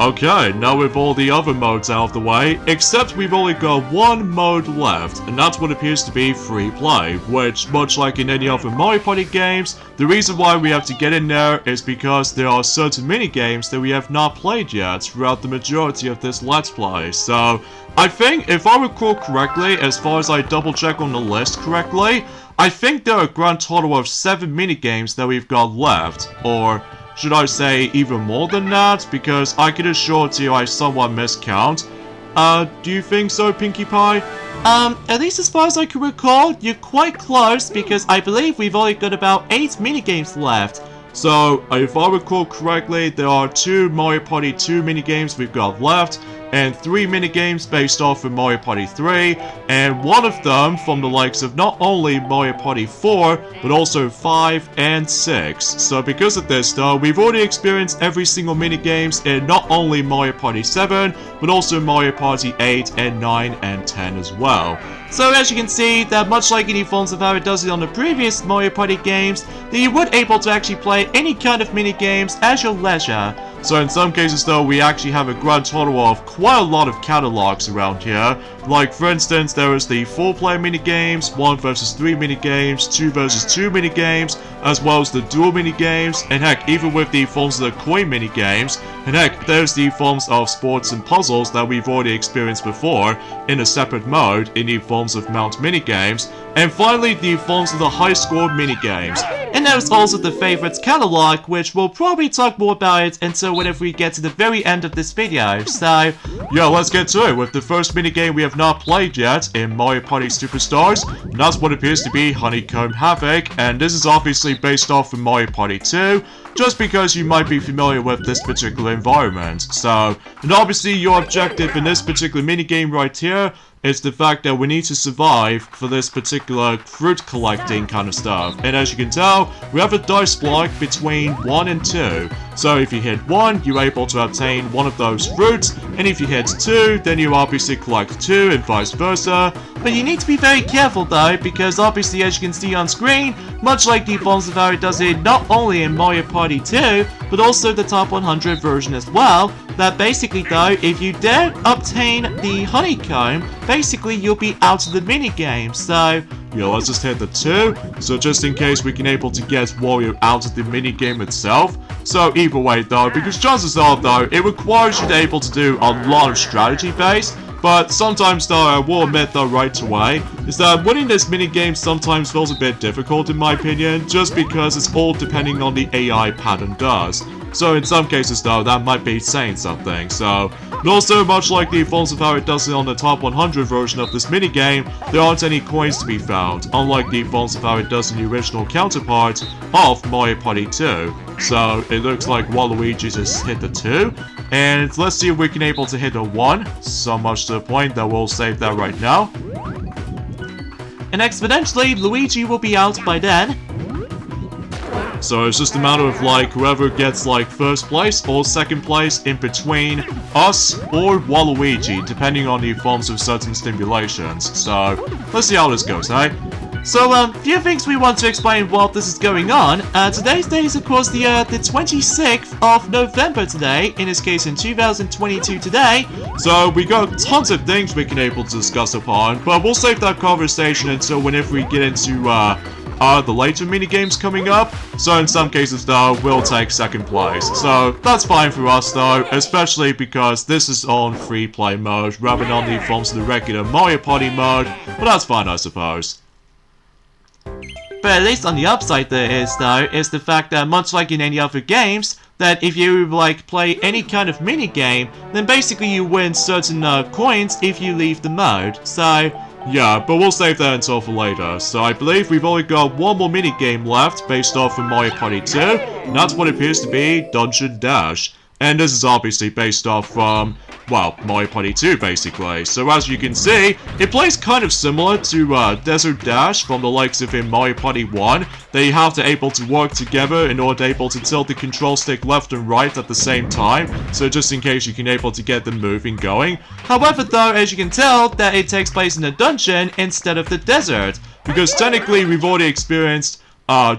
Okay, now with all the other modes out of the way, except we've only got one mode left, and that's what appears to be free play, which, much like in any other Mario Party games, the reason why we have to get in there is because there are certain mini-games that we have not played yet throughout the majority of this Let's Play. So, I think, if I recall correctly, as far as I double check on the list correctly, I think there are a grand total of 7 mini-games that we've got left, or should I say even more than that, because I can assure you I somewhat miscount. Do you think so, Pinkie Pie? At least as far as I can recall, you're quite close, because I believe we've only got about 8 minigames left. So, if I recall correctly, there are 2 Mario Party 2 minigames we've got left, and 3 minigames based off of Mario Party 3, and one of them from the likes of not only Mario Party 4, but also 5 and 6. So because of this though, we've already experienced every single minigames in not only Mario Party 7, but also Mario Party 8 and 9 and 10 as well. So as you can see, that much like any forms of how it does it on the previous Mario Party games, that you would able to actually play any kind of minigames at your leisure. So in some cases though, we actually have a grand total of quite a lot of catalogs around here. Like for instance, there is the 4-player minigames, 1 vs 3 minigames, 2 vs 2 minigames, as well as the duel minigames, and heck, even with the forms of the coin minigames, and heck, there's the forms of sports and puzzles that we've already experienced before in a separate mode in the forms of mount minigames, and finally the forms of the high score minigames. And there's also the favorites catalog, which we'll probably talk more about it until whenever we get to the very end of this video, so yeah, let's get to it with the first minigame we have not played yet in Mario Party Superstars, and that's what appears to be Honeycomb Havoc, and this is obviously based off of Mario Party 2, just because you might be familiar with this particular environment. So, and obviously your objective in this particular minigame right here is the fact that we need to survive for this particular fruit collecting kind of stuff. And as you can tell, we have a dice block between 1 and 2. So if you hit 1, you're able to obtain one of those fruits, and if you hit 2, then you obviously collect 2 and vice versa. But you need to be very careful though, because obviously as you can see on screen, much like the forms of how it does it not only in Mario Party 2, but also the top 100 version as well, that basically though, if you don't obtain the honeycomb, basically you'll be out of the minigame. So yeah, let's just hit the 2, so just in case we can able to get Wario out of the minigame itself. So either way though, because chances are though, it requires you to be able to do a lot of strategy based, but sometimes though, I will admit though right away, is that winning this minigame sometimes feels a bit difficult in my opinion, just because it's all depending on the AI pattern does. So in some cases though, that might be saying something, so, and also much like the forms of how it does it on the top 100 version of this minigame, there aren't any coins to be found, unlike the forms of how it does in the original counterpart of Mario Party 2. So it looks like Waluigi just hit the 2, and let's see if we can able to hit a 1, so much to the point that we'll save that right now. And exponentially, Luigi will be out by then. So it's just a matter of like whoever gets like first place or second place in between us or Waluigi, depending on the forms of certain stimulations. So let's see how this goes, eh? So, few things we want to explain while this is going on. Today's date is of course the 26th of November today, in this case in 2022 today. So we got tons of things we can able to discuss upon, but we'll save that conversation until whenever we get into the later minigames coming up. So in some cases though, we'll take second place. So that's fine for us though, especially because this is on free play mode rather than on the forms of the regular Mario Party mode, but that's fine I suppose. But at least on the upside there is though, is the fact that much like in any other games, that if you like play any kind of mini game, then basically you win certain coins if you leave the mode. So yeah, but we'll save that until for later. So I believe we've only got one more mini game left based off of Mario Party 2, and that's what appears to be Dungeon Dash. And this is obviously based off from, well, Mario Party 2 basically. So as you can see, it plays kind of similar to Desert Dash from the likes of in Mario Party 1. They have to able to work together in order to able to tilt the control stick left and right at the same time. So just in case you can able to get them moving going. However though, as you can tell, that it takes place in a dungeon instead of the desert. Because technically we've already experienced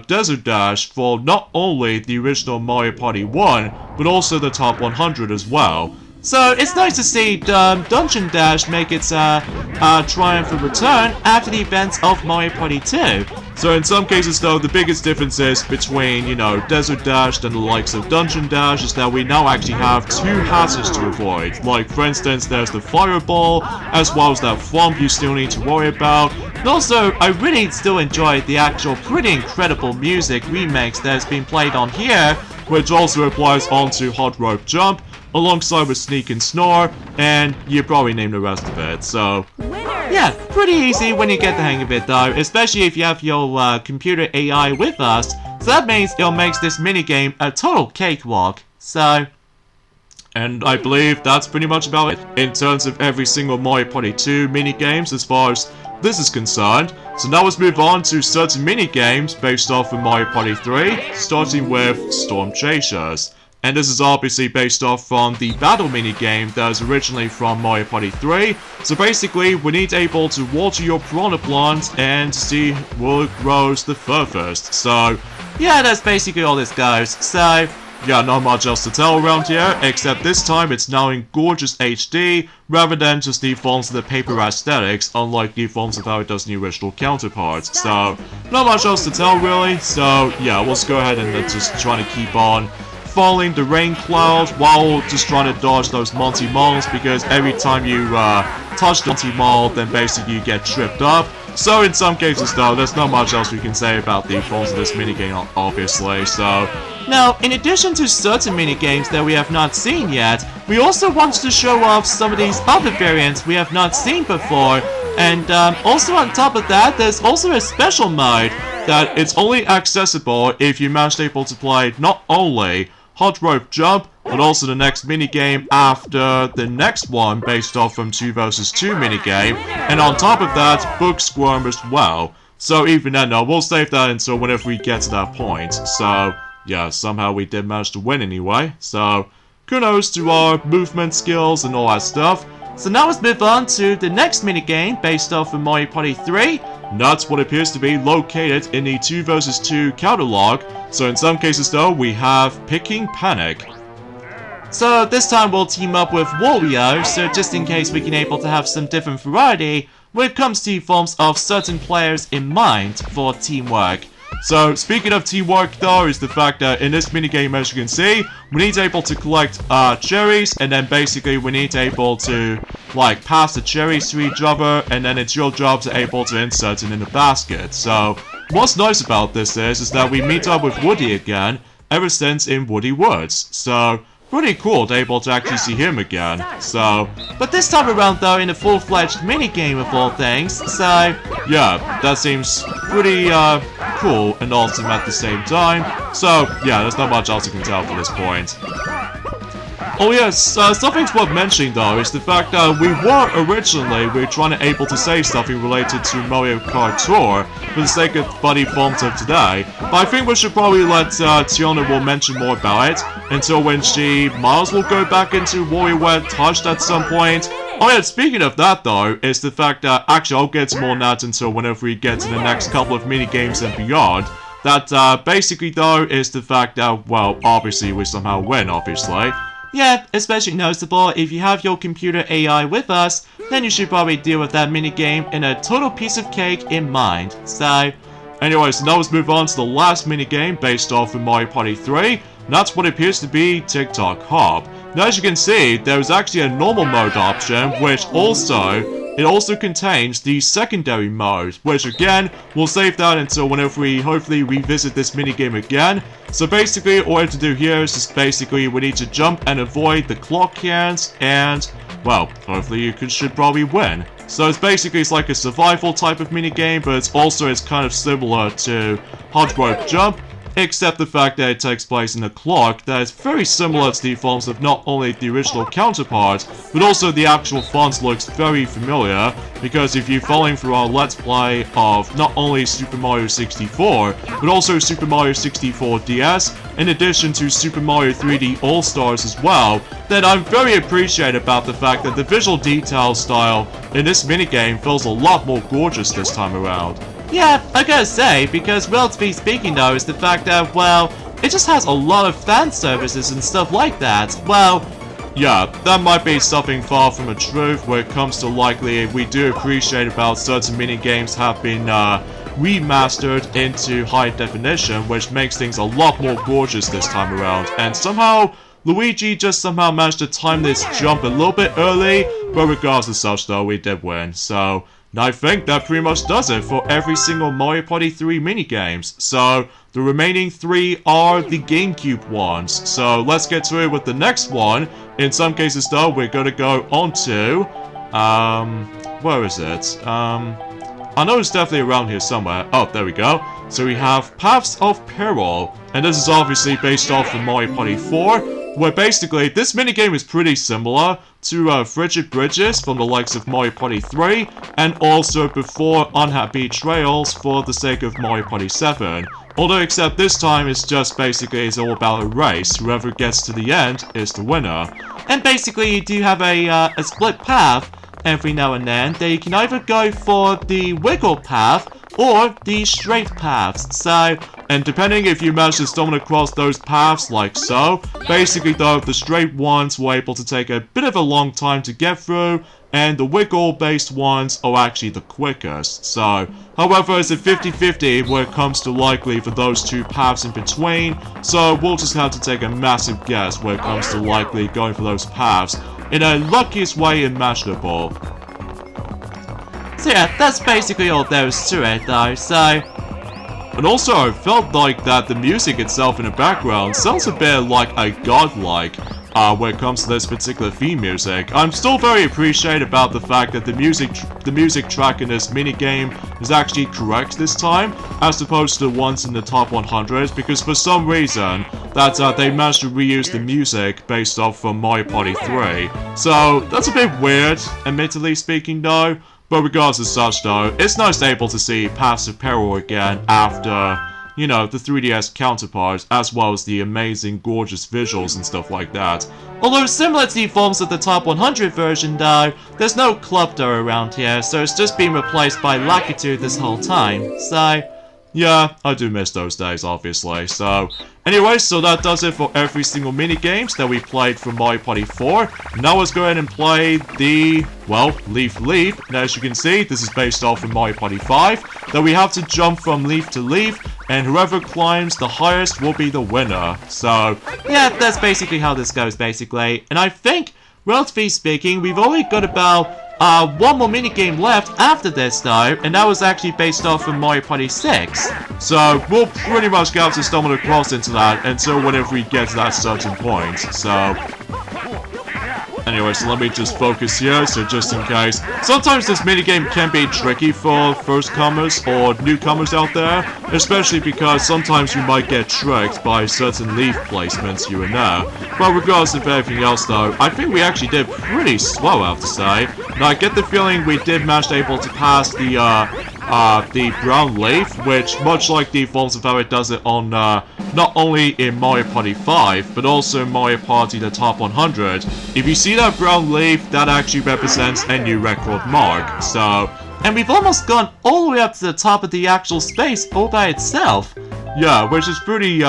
Desert Dash for not only the original Mario Party 1, but also the top 100 as well. So it's nice to see Dungeon Dash make its triumphant return after the events of Mario Party 2. So in some cases though, the biggest differences between, you know, Desert Dash and the likes of Dungeon Dash is that we now actually have two hazards to avoid. Like, for instance, there's the fireball, as well as that thwomp you still need to worry about. And also, I really still enjoy the actual pretty incredible music remix that's been played on here, which also applies onto Hot Rope Jump, alongside with Sneak and Snore, and you probably name the rest of it, so... Yeah, pretty easy when you get the hang of it though, especially if you have your computer AI with us, so that means it makes this minigame a total cakewalk, so... And I believe that's pretty much about it in terms of every single Mario Party 2 minigames as far as this is concerned. So now let's move on to certain minigames based off of Mario Party 3, starting with Storm Chasers. And this is obviously based off from the battle minigame that was originally from Mario Party 3. So basically, we need able to water your piranha plant and see what grows the furthest. So, yeah, that's basically all this goes. So, yeah, not much else to tell around here, except this time it's now in gorgeous HD, rather than just the fonts of the paper aesthetics, unlike the fonts of how it does in the original counterparts. So, not much else to tell really, so yeah, let's go ahead and just try to keep on following the rain cloud while just trying to dodge those Monty Malls, because every time you touch the Monty Mall, then basically you get tripped up. So in some cases though, there's not much else we can say about the fonts of this minigame, obviously, so... Now, in addition to certain minigames that we have not seen yet, we also wanted to show off some of these other variants we have not seen before, and also on top of that, there's also a special mode that it's only accessible if you manage to able to play not only Hot Rope Jump, but also the next minigame after the next one based off from 2 vs 2 minigame, and on top of that, Book Squirm as well. So even then, no, we'll save that until whenever we get to that point. So, yeah, somehow we did manage to win anyway. So, kudos to our movement skills and all that stuff. So now let's move on to the next minigame based off of Mario Party 3. And that's what appears to be located in the 2 vs 2 catalog. So in some cases though, we have Picking Panic. So this time we'll team up with Wario, so just in case we can able to have some different variety when it comes to forms of certain players in mind for teamwork. So, speaking of teamwork though, is the fact that in this minigame, as you can see, we need to able to collect cherries, and then basically we need to able to, like, pass the cherries to each other, and then it's your job to able to insert it in the basket. So, what's nice about this is that we meet up with Woody again, ever since in Woody Woods. So, pretty cool to able to actually see him again, so... But this time around though, in a full-fledged minigame of all things, so... Yeah, that seems pretty, cool and awesome at the same time. So, yeah, there's not much else you can tell for this point. Oh yes, something's worth mentioning though is the fact that we were trying to able to say something related to Mario Kart Tour for the sake of buddy forms of today, but I think we should probably let Tiana will mention more about it until when she might as well go back into WarioWare Touched at some point. Oh yeah, speaking of that though, is the fact that actually I'll get to more on that until whenever we get to the next couple of minigames and beyond. That basically though is the fact that, well, obviously we somehow win, obviously. Yeah, especially noticeable if you have your computer AI with us, then you should probably deal with that minigame in a total piece of cake in mind. So, anyways, now let's move on to the last minigame based off of Mario Party 3, and that's what appears to be TikTok Hop. Now as you can see, there is actually a normal mode option, which also contains the secondary mode, which again, we'll save that until whenever we hopefully revisit this minigame again. So basically, all we have to do here is just basically we need to jump and avoid the clock cans, and, well, hopefully you should probably win. So it's like a survival type of minigame, but it's kind of similar to Hot Rope Jump, except the fact that it takes place in a clock that is very similar to the fonts of not only the original counterpart, but also the actual fonts looks very familiar, because if you're following through our Let's Play of not only Super Mario 64, but also Super Mario 64 DS, in addition to Super Mario 3D All-Stars as well, then I'm very appreciative about the fact that the visual detail style in this minigame feels a lot more gorgeous this time around. Yeah, I gotta say, because relatively speaking though, is the fact that, well, it just has a lot of fan services and stuff like that. Well, yeah, that might be something far from the truth when it comes to likely we do appreciate about certain minigames have been remastered into high definition, which makes things a lot more gorgeous this time around. And somehow, Luigi just somehow managed to time this jump a little bit early, but regardless of such though, we did win. So, I think that pretty much does it for every single Mario Party 3 minigames. So, the remaining 3 are the GameCube ones. So, let's get to it with the next one. In some cases though, we're gonna go on to... where is it? I know it's definitely around here somewhere. Oh, there we go. So we have Paths of Peril. And this is obviously based off of Mario Party 4, where basically this minigame is pretty similar to Frigid Bridges from the likes of Mario Party 3, and also before Unhappy Trails for the sake of Mario Party 7. Although except this time it's just basically it's all about a race. Whoever gets to the end is the winner. And basically you do have a split path every now and then that you can either go for the wiggle path or the straight paths. So, and depending if you manage to stumble across those paths like so, basically though, the straight ones were able to take a bit of a long time to get through, and the wiggle-based ones are actually the quickest. So, however, it's a 50-50 when it comes to likely for those two paths in between, so we'll just have to take a massive guess when it comes to likely going for those paths in a luckiest way imaginable. So yeah, that's basically all there is to it though, so... And also, I felt like that the music itself in the background sounds a bit like a godlike when it comes to this particular theme music. I'm still very appreciative about the fact that the music track in this minigame is actually correct this time, as opposed to the ones in the top 100, because for some reason that they managed to reuse the music based off from Mario Party 3. So that's a bit weird, admittedly speaking though. But regardless of such though, it's nice to be able to see Paths of Peril again after, you know, the 3DS counterpart, as well as the amazing, gorgeous visuals and stuff like that. Although similar to the forms of the top 100 version though, there's no Clubdo around here, so it's just been replaced by Lakitu this whole time, so... Yeah, I do miss those days, obviously. So, anyway, so that does it for every single minigames that we played from Mario Party 4. Now let's go ahead and play the, well, Leaf Leap. And as you can see, this is based off of Mario Party 5. That we have to jump from leaf to leaf, and whoever climbs the highest will be the winner. So, yeah, that's basically how this goes, basically. And I think, relatively speaking, we've only got about... one more minigame left after this though, and that was actually based off of Mario Party 6. So, we'll pretty much get to stumble across into that until whenever we get to that certain point. So, anyway, so let me just focus here, so just in case. Sometimes this minigame can be tricky for first-comers or newcomers out there, especially because sometimes you might get tricked by certain leaf placements here and there. But regardless of everything else though, I think we actually did pretty slow, I have to say. Now I get the feeling we did manage to able to pass the brown leaf, which much like the forms of how it does it on not only in Mario Party 5, but also Mario Party the top 100. If you see that brown leaf, that actually represents a new record mark, so... And we've almost gone all the way up to the top of the actual space all by itself. Yeah, which is pretty,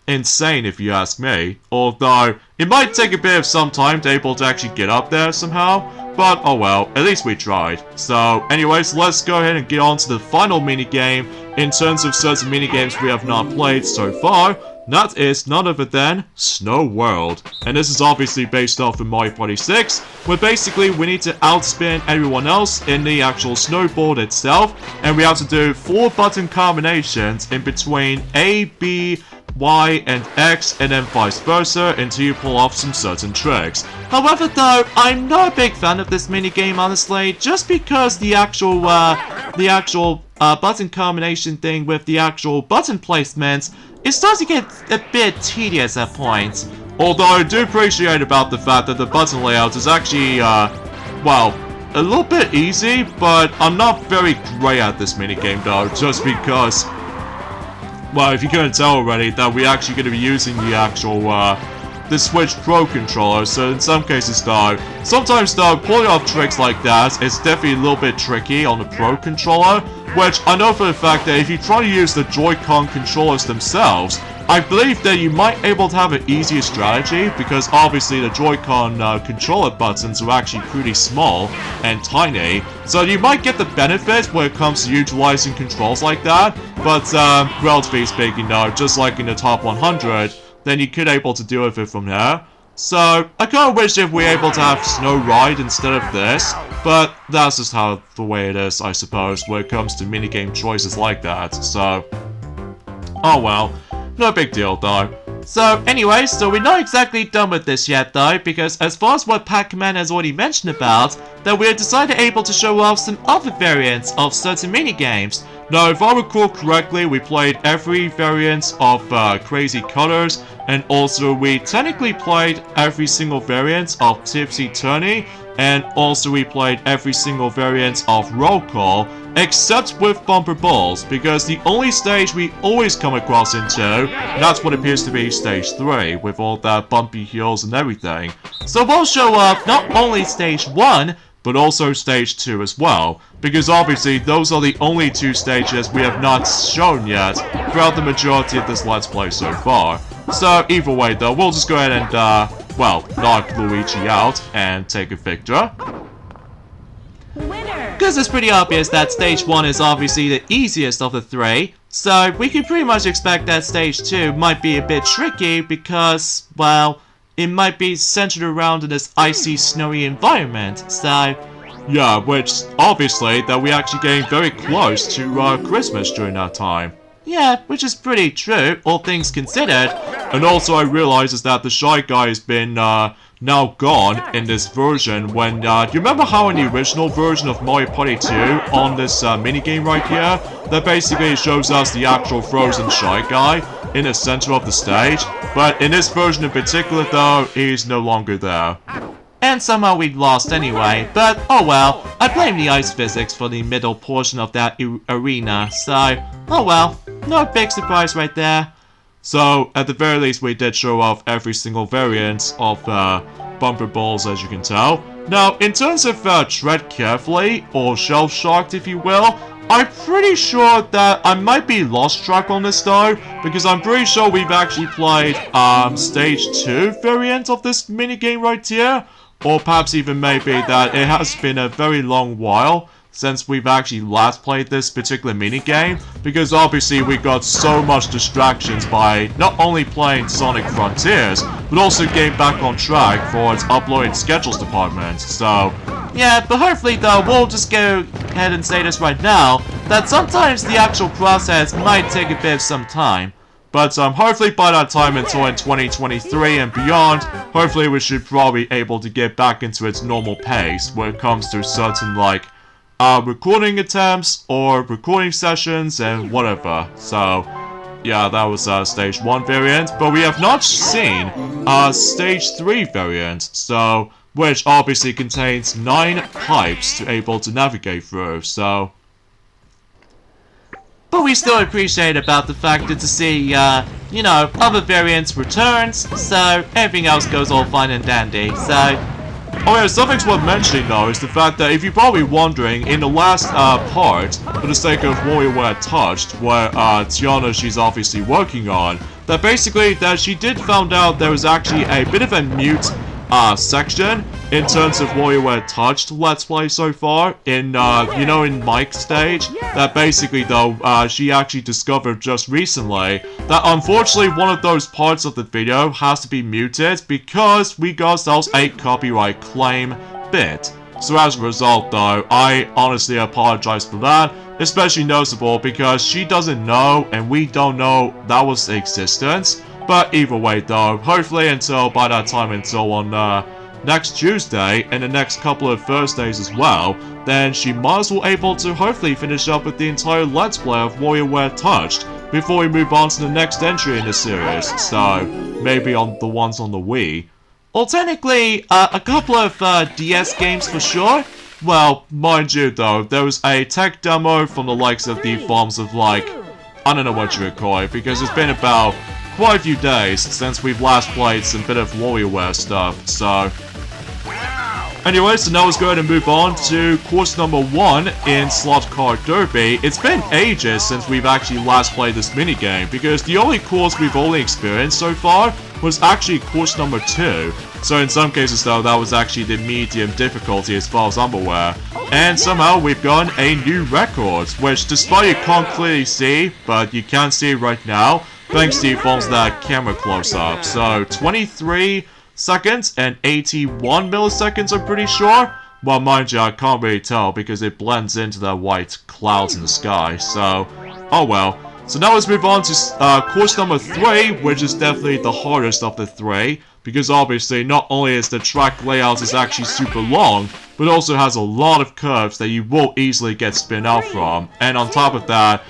insane if you ask me. Although, it might take a bit of some time to able to actually get up there somehow. But, oh well, at least we tried. So, anyways, let's go ahead and get on to the final minigame in terms of certain minigames we have not played so far. That is none other than Snow World. And this is obviously based off of Mario Party 6, where basically we need to outspin everyone else in the actual snowboard itself, and we have to do 4 button combinations in between A, B, Y, and X, and then vice versa until you pull off some certain tricks. However though, I'm not a big fan of this minigame honestly, just because the actual button combination thing with the actual button placements, it starts to get a bit tedious at points. Although I do appreciate about the fact that the button layout is actually, well, a little bit easy, but I'm not very great at this minigame though, just because, well, if you couldn't tell already, that we're actually going to be using the actual, the Switch Pro controller, so in some cases though, sometimes though, pulling off tricks like that is definitely a little bit tricky on the Pro controller, which I know for the fact that if you try to use the Joy-Con controllers themselves, I believe that you might be able to have an easier strategy, because obviously the Joy-Con controller buttons are actually pretty small and tiny, so you might get the benefit when it comes to utilizing controls like that, but relatively speaking though, just like in the top 100, then you could able to deal with it from there. So, I kinda wish if we were able to have Snow Ride instead of this, but that's just how the way it is, I suppose, when it comes to minigame choices like that, so... Oh well, no big deal though. So anyway, so we're not exactly done with this yet though, because as far as what Pac-Man has already mentioned about, that we decided able to show off some other variants of certain minigames. Now, if I recall correctly, we played every variant of Crazy Colors, and also we technically played every single variant of Tipsy Turny, and also we played every single variant of Roll Call, except with Bumper Balls, because the only stage we always come across into, that's what appears to be Stage 3, with all that bumpy hills and everything. So we'll show off not only Stage 1, but also Stage 2 as well, because obviously those are the only two stages we have not shown yet throughout the majority of this Let's Play so far. So either way though, we'll just go ahead and, well, knock Luigi out and take a victor. Because it's pretty obvious that Stage 1 is obviously the easiest of the three, so we can pretty much expect that Stage 2 might be a bit tricky because, well, it might be centered around in this icy, snowy environment, so... Yeah, which, obviously, that we're actually getting very close to, Christmas during that time. Yeah, which is pretty true, all things considered. And also I realize is that the Shy Guy has been, now gone in this version when, do you remember how in the original version of Mario Party 2, on this, minigame right here, that basically shows us the actual frozen Shy Guy in the center of the stage? But in this version in particular though, he's no longer there. And somehow we lost anyway, but oh well, I blame the ice physics for the middle portion of that arena, so oh well, no big surprise right there. So, at the very least we did show off every single variant of Bumper Balls, as you can tell. Now, in terms of Tread Carefully, or Shell Shocked if you will, I'm pretty sure that I might be lost track on this though, because I'm pretty sure we've actually played Stage 2 variant of this minigame right here. Or perhaps even maybe that it has been a very long while since we've actually last played this particular minigame, because obviously we got so much distractions by not only playing Sonic Frontiers, but also getting back on track for its uploading schedules department, so... Yeah, but hopefully though, we'll just go ahead and say this right now, that sometimes the actual process might take a bit of some time. But hopefully by that time until in 2023 and beyond, hopefully we should probably be able to get back into its normal pace when it comes to certain like recording attempts or recording sessions and whatever. So yeah, that was Stage 1 variant, but we have not seen Stage 3 variant, so which obviously contains 9 pipes to able to navigate through, so... But we still appreciate about the fact that to see, you know, other variants returns, so everything else goes all fine and dandy, so... Oh yeah, something's worth mentioning though is the fact that if you're probably wondering, in the last part, for the sake of WarioWare Touched, where Tiana she's obviously working on, that basically that she did found out there was actually a bit of a mute section in terms of WarioWare Touched Let's Play so far, in, you know, in Mike's stage, that basically, though, she actually discovered just recently that unfortunately one of those parts of the video has to be muted because we got ourselves a copyright claim bit. So as a result, though, I honestly apologize for that, especially noticeable because she doesn't know and we don't know that was the existence. But either way though, hopefully until by that time until on next Tuesday and the next couple of Thursdays as well, then she might as well able to hopefully finish up with the entire Let's Play of WarioWare Touched before we move on to the next entry in the series, so maybe on the ones on the Wii. Well, technically, a couple of DS games for sure. Well, mind you though, there was a tech demo from the likes of the forms of like, I don't know what you would call it, because it's been about quite a few days since we've last played some bit of WarioWare stuff, so... Anyway, so now let's go ahead and move on to course number 1 in Slot Car Derby. It's been ages since we've actually last played this minigame, because the only course we've only experienced so far was actually course number 2. So in some cases though, that was actually the medium difficulty as far as I'm aware. And somehow we've gotten a new record, which despite you can't clearly see, but you can see it right now, thanks to that camera close-up. So 23 seconds and 81 milliseconds, I'm pretty sure. Well, mind you, I can't really tell because it blends into the white clouds in the sky, so oh well. So now let's move on to course number 3, which is definitely the hardest of the 3, because obviously not only is the track layout is actually super long, but also has a lot of curves that you will easily get spin out from. And on top of that,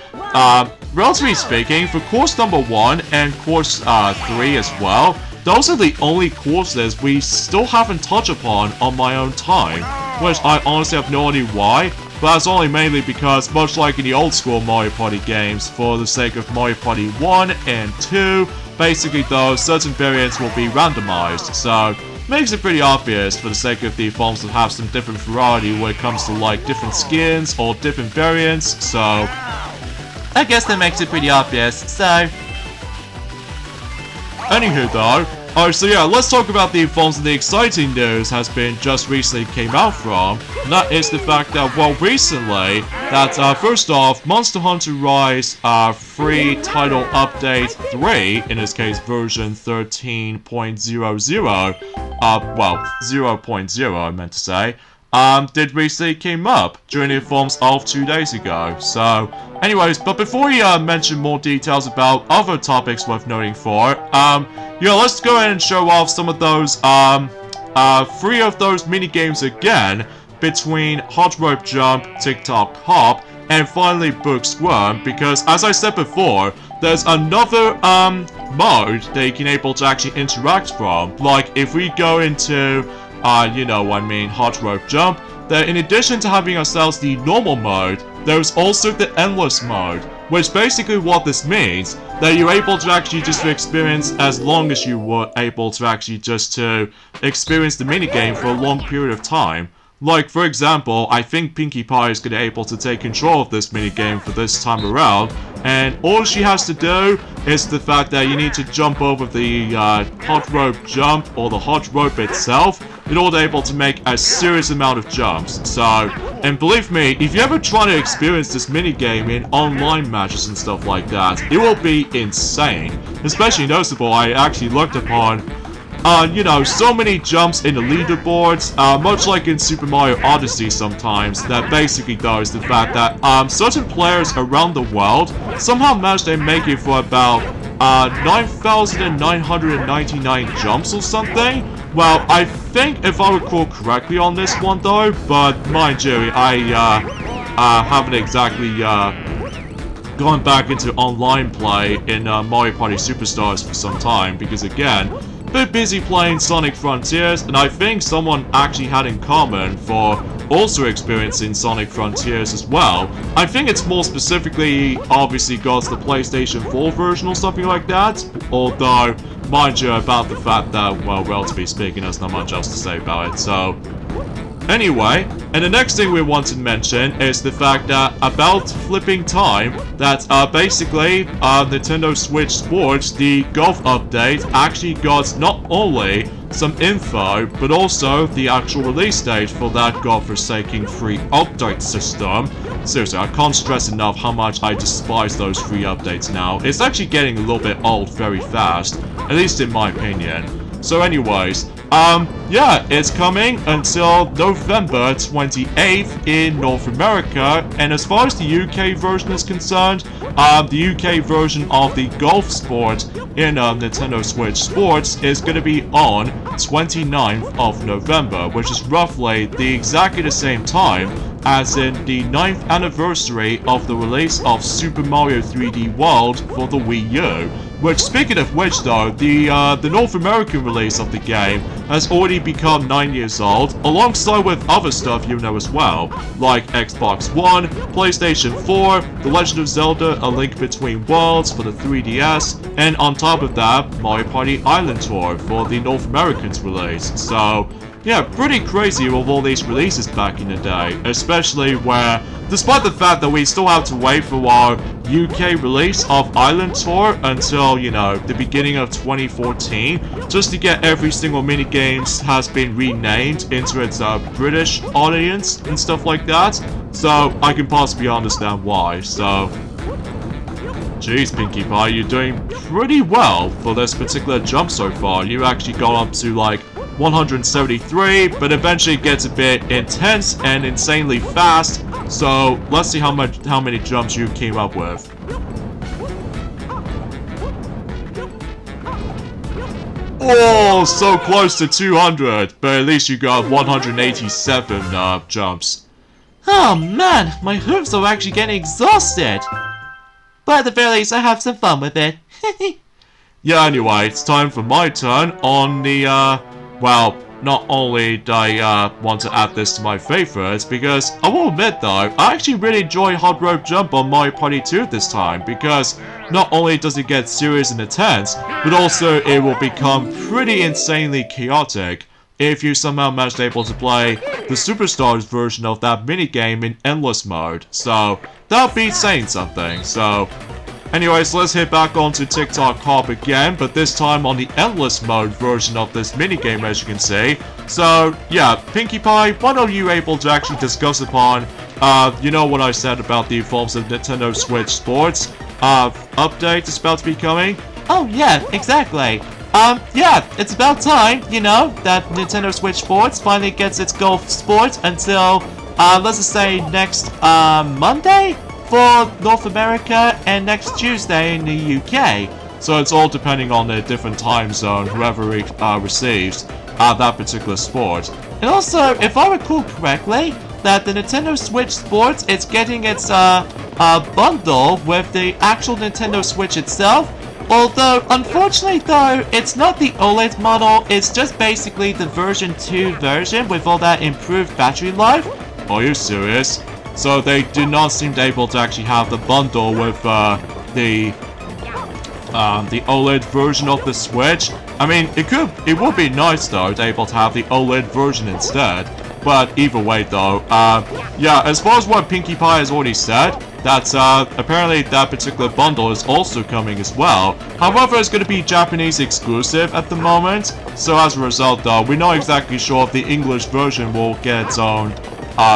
relatively speaking, for course number 1 and course 3 as well, those are the only courses we still haven't touched upon on my own time, which I honestly have no idea why, but that's only mainly because, much like in the old school Mario Party games, for the sake of Mario Party 1 and 2, basically though, certain variants will be randomized, so makes it pretty obvious for the sake of the forms to have some different variety when it comes to like different skins or different variants, so I guess that makes it pretty obvious, so anywho though, so yeah, let's talk about the forms the exciting news has been just recently came out from. And that is the fact that, well, recently, that first off, Monster Hunter Rise free title update 3, in this case version 13.00, well, 0.0 I meant to say, did recently came up during the forms of 2 days ago. So, anyways, but before we mention more details about other topics worth noting for, yeah, let's go ahead and show off some of those, 3 of those mini games again, between Hot Rope Jump, TikTok Hop, and finally Book Squirm, because as I said before, there's another mode that you can able to actually interact from. Like if we go into you know what I mean, Hot Rope Jump, that in addition to having ourselves the normal mode, there's also the endless mode, which basically what this means, that you're able to actually just experience as long as you were able to actually just to experience the minigame for a long period of time. Like, for example, I think Pinkie Pie is going to be able to take control of this minigame for this time around, and all she has to do is the fact that you need to jump over the hot rope jump, or the hot rope itself, in order able to make a serious amount of jumps. So, and believe me, if you ever try to experience this minigame in online matches and stuff like that, it will be insane. Especially noticeable, I actually looked upon you know, so many jumps in the leaderboards, much like in Super Mario Odyssey sometimes, that basically does the fact that certain players around the world somehow manage to make it for about 9,999 jumps or something. Well, I think if I recall correctly on this one though, but mind you, I haven't exactly gone back into online play in Mario Party Superstars for some time, because again, bit busy playing Sonic Frontiers, and I think someone actually had in common for also experiencing Sonic Frontiers as well. I think it's more specifically obviously got the PlayStation 4 version or something like that, although mind you about the fact that, well, relatively speaking, there's not much else to say about it, so anyway, and the next thing we want to mention is the fact that about flipping time, that basically Nintendo Switch Sports, the golf update, actually got not only some info, but also the actual release date for that godforsaken free update system. Seriously, I can't stress enough how much I despise those free updates now. It's actually getting a little bit old very fast, at least in my opinion. So anyways, yeah, it's coming until November 28th in North America, and as far as the UK version is concerned, the UK version of the golf sport in Nintendo Switch Sports is going to be on 29th of November, which is roughly exactly the same time as in the 9th anniversary of the release of Super Mario 3D World for the Wii U. Which, speaking of which though, the North American release of the game has already become 9 years old, alongside with other stuff you know as well, like Xbox One, PlayStation 4, The Legend of Zelda A Link Between Worlds for the 3DS, and on top of that, Mario Party Island Tour for the North Americans release. So, yeah, pretty crazy with all these releases back in the day, especially where, despite the fact that we still have to wait for our UK release of Island Tour until, you know, the beginning of 2014, just to get every single minigames has been renamed into its British audience and stuff like that, so I can possibly understand why, so... Jeez, Pinkie Pie, you're doing pretty well for this particular jump so far. You actually got up to, like, 173, but eventually it gets a bit intense and insanely fast, so let's see how many jumps you came up with. Oh, so close to 200, but at least you got 187 jumps. Oh man, my hooves are actually getting exhausted. But at the very least, I have some fun with it. Yeah, anyway, it's time for my turn on the, well, not only do I, want to add this to my favorites, because I will admit though, I actually really enjoy Hot Rope Jump on Mario Party 2 this time, because not only does it get serious and intense, but also it will become pretty insanely chaotic if you somehow manage able to play the Superstars version of that minigame in endless mode. So, that'll be saying something, so... Anyways, let's hit back onto TikTok Hop again, but this time on the endless mode version of this minigame, as you can see. So, yeah, Pinkie Pie, what are you able to actually discuss upon, you know what I said about the forms of Nintendo Switch Sports, update is about to be coming? Oh yeah, exactly. Yeah, it's about time, you know, that Nintendo Switch Sports finally gets its golf sport until, let's just say next, Monday for North America and next Tuesday in the UK. So it's all depending on the different time zone, whoever receives that particular sport. And also, if I recall correctly, that the Nintendo Switch Sports is getting its, bundle with the actual Nintendo Switch itself. Although, unfortunately though, it's not the OLED model, it's just basically the version 2 version with all that improved battery life. Are you serious? So they do not seem able to actually have the bundle with the OLED version of the Switch. I mean, it would be nice though to able to have the OLED version instead. But either way though, yeah, as far as what Pinkie Pie has already said, that's apparently that particular bundle is also coming as well. However, it's going to be Japanese exclusive at the moment. So as a result though, we're not exactly sure if the English version will get its own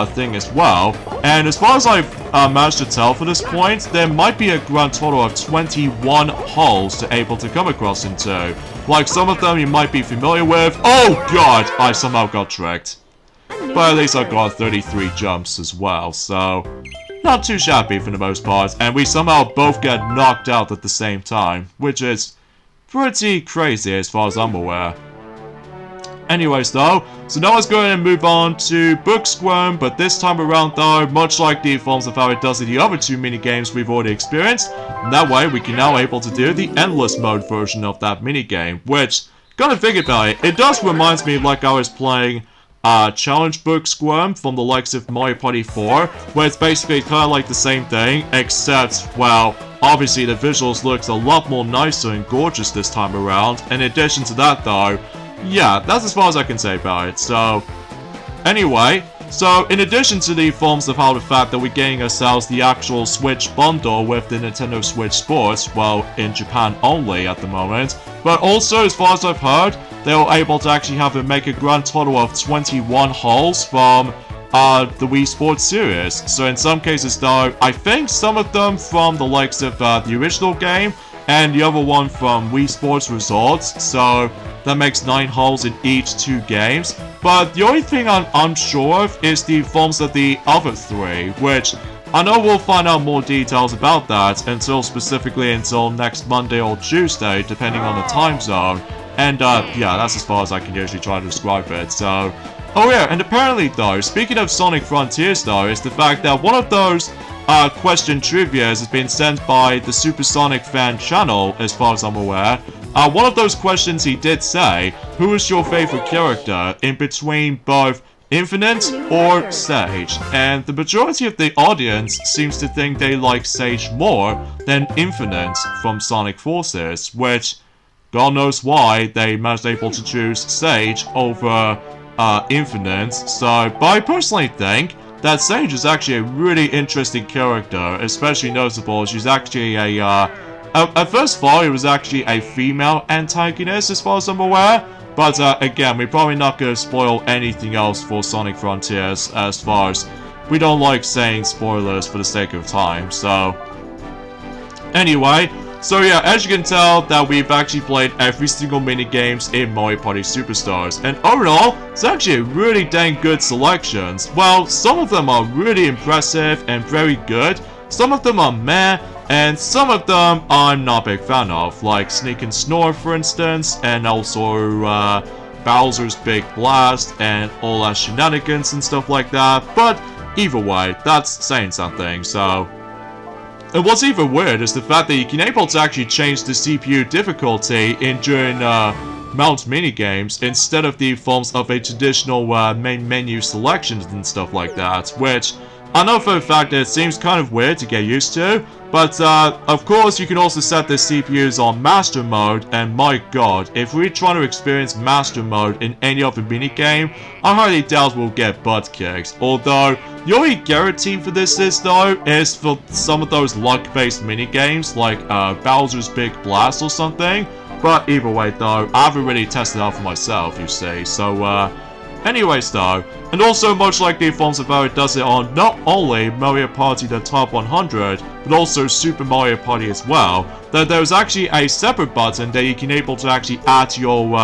thing as well. And as far as I've managed to tell for this point, there might be a grand total of 21 holes to able to come across into. Like some of them you might be familiar with. Oh god, I somehow got tricked. But at least I got 33 jumps as well, so not too shabby for the most part, and we somehow both get knocked out at the same time, which is pretty crazy as far as I'm aware. Anyways though, so now let's go ahead and move on to Book Squirm, but this time around though, much like the forms of how it does in the other two minigames we've already experienced, that way we can now able to do the endless mode version of that minigame, which, gotta think about it, it does remind me like I was playing Challenge Book Squirm from the likes of Mario Party 4, where it's basically kind of like the same thing, except, well, obviously the visuals looks a lot more nicer and gorgeous this time around. In addition to that though, yeah, that's as far as I can say about it. So, anyway, so in addition to the forms of how the fact that we're getting ourselves the actual Switch bundle with the Nintendo Switch Sports, well, in Japan only at the moment, but also as far as I've heard, they were able to actually have it make a grand total of 21 holes from the Wii Sports series. So in some cases though, I think some of them from the likes of the original game, and the other one from Wii Sports Resorts, so that makes 9 holes in each 2 games. But the only thing I'm unsure of is the forms of the other 3, which I know we'll find out more details about that specifically until next Monday or Tuesday, depending on the time zone. And yeah, that's as far as I can usually try to describe it, so... Oh yeah, and apparently though, speaking of Sonic Frontiers though, is the fact that one of those question trivias has been sent by the Supersonic fan channel, as far as I'm aware. One of those questions he did say, who is your favorite character in between both Infinite or Sage? And the majority of the audience seems to think they like Sage more than Infinite from Sonic Forces, which... God knows why they managed able to choose Sage over Infinite. So, but I personally think that Sage is actually a really interesting character, especially notable. She's actually at first thought it was actually a female antagonist as far as I'm aware. But again, we're probably not going to spoil anything else for Sonic Frontiers as far as we don't like saying spoilers for the sake of time, so... Anyway, so yeah, as you can tell that we've actually played every single minigames in Mario Party Superstars, and overall, it's actually a really dang good selections. Well, some of them are really impressive and very good, some of them are meh, and some of them I'm not a big fan of, like Sneak and Snore for instance, and also Bowser's Big Blast, and all that shenanigans and stuff like that, but either way, that's saying something, so... And what's even weird is the fact that you can able to actually change the CPU difficulty during Mount Minigames instead of the forms of a traditional main menu selections and stuff like that, which I know for a fact that it seems kind of weird to get used to, but of course you can also set the CPUs on Master Mode, and my god, if we're trying to experience Master Mode in any other minigame, I highly doubt we'll get butt kicks, although the only guarantee for this is though, is for some of those luck-based minigames, like Bowser's Big Blast or something, but either way though, I haven't really tested out for myself, you see, so anyways though, and also much like the forms of how it does it on not only Mario Party the Top 100, but also Super Mario Party as well, that there's actually a separate button that you can able to actually add to your,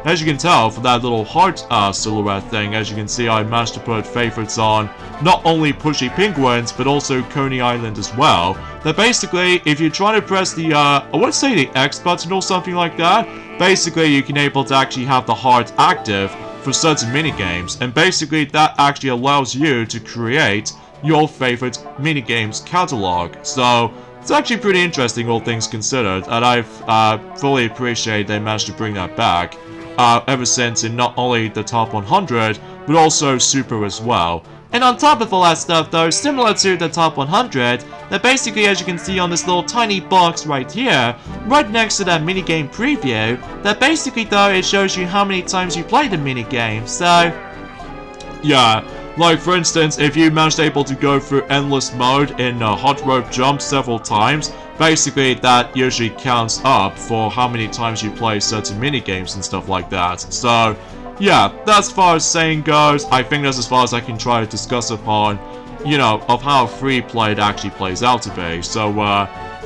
as you can tell, for that little heart silhouette thing. As you can see, I managed to put favorites on not only Pushy Penguins, but also Coney Island as well. That basically, if you're trying to press the, I would say the X button or something like that, basically you can able to actually have the heart active for certain minigames, and basically that actually allows you to create your favorite minigames catalog. So it's actually pretty interesting, all things considered, and I fully appreciate they managed to bring that back ever since in not only the Top 100 but also Super as well. And on top of all that stuff though, similar to the Top 100, that basically, as you can see on this little tiny box right here, right next to that minigame preview, that basically though it shows you how many times you played the minigame, so... Yeah, like for instance, if you managed able to go through endless mode in Hot Rope Jump several times, basically that usually counts up for how many times you play certain minigames and stuff like that, so... Yeah, that's as far as saying goes. I think that's as far as I can try to discuss upon, you know, of how free play it actually plays out to be. So,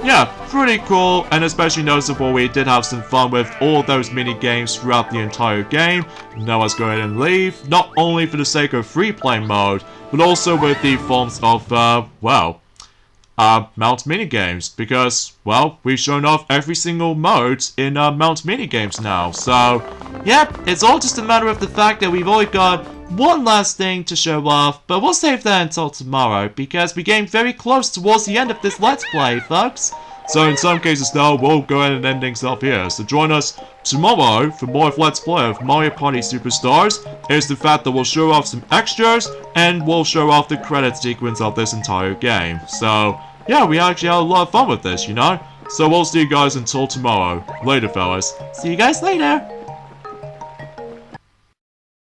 yeah, pretty cool, and especially noticeable we did have some fun with all those mini games throughout the entire game. Now let's go ahead and leave, not only for the sake of free play mode, but also with the forms of, well, Mount Minigames, because, well, we've shown off every single mode in Mount Minigames now, so... Yep, it's all just a matter of the fact that we've only got one last thing to show off, but we'll save that until tomorrow, because we're getting very close towards the end of this Let's Play, folks. So in some cases though, we'll go ahead and end things up here, so join us tomorrow for more of Let's Play of Mario Party Superstars. Here's the fact that we'll show off some extras, and we'll show off the credit sequence of this entire game. So, yeah, we actually had a lot of fun with this, you know? So we'll see you guys until tomorrow. Later, fellas. See you guys later.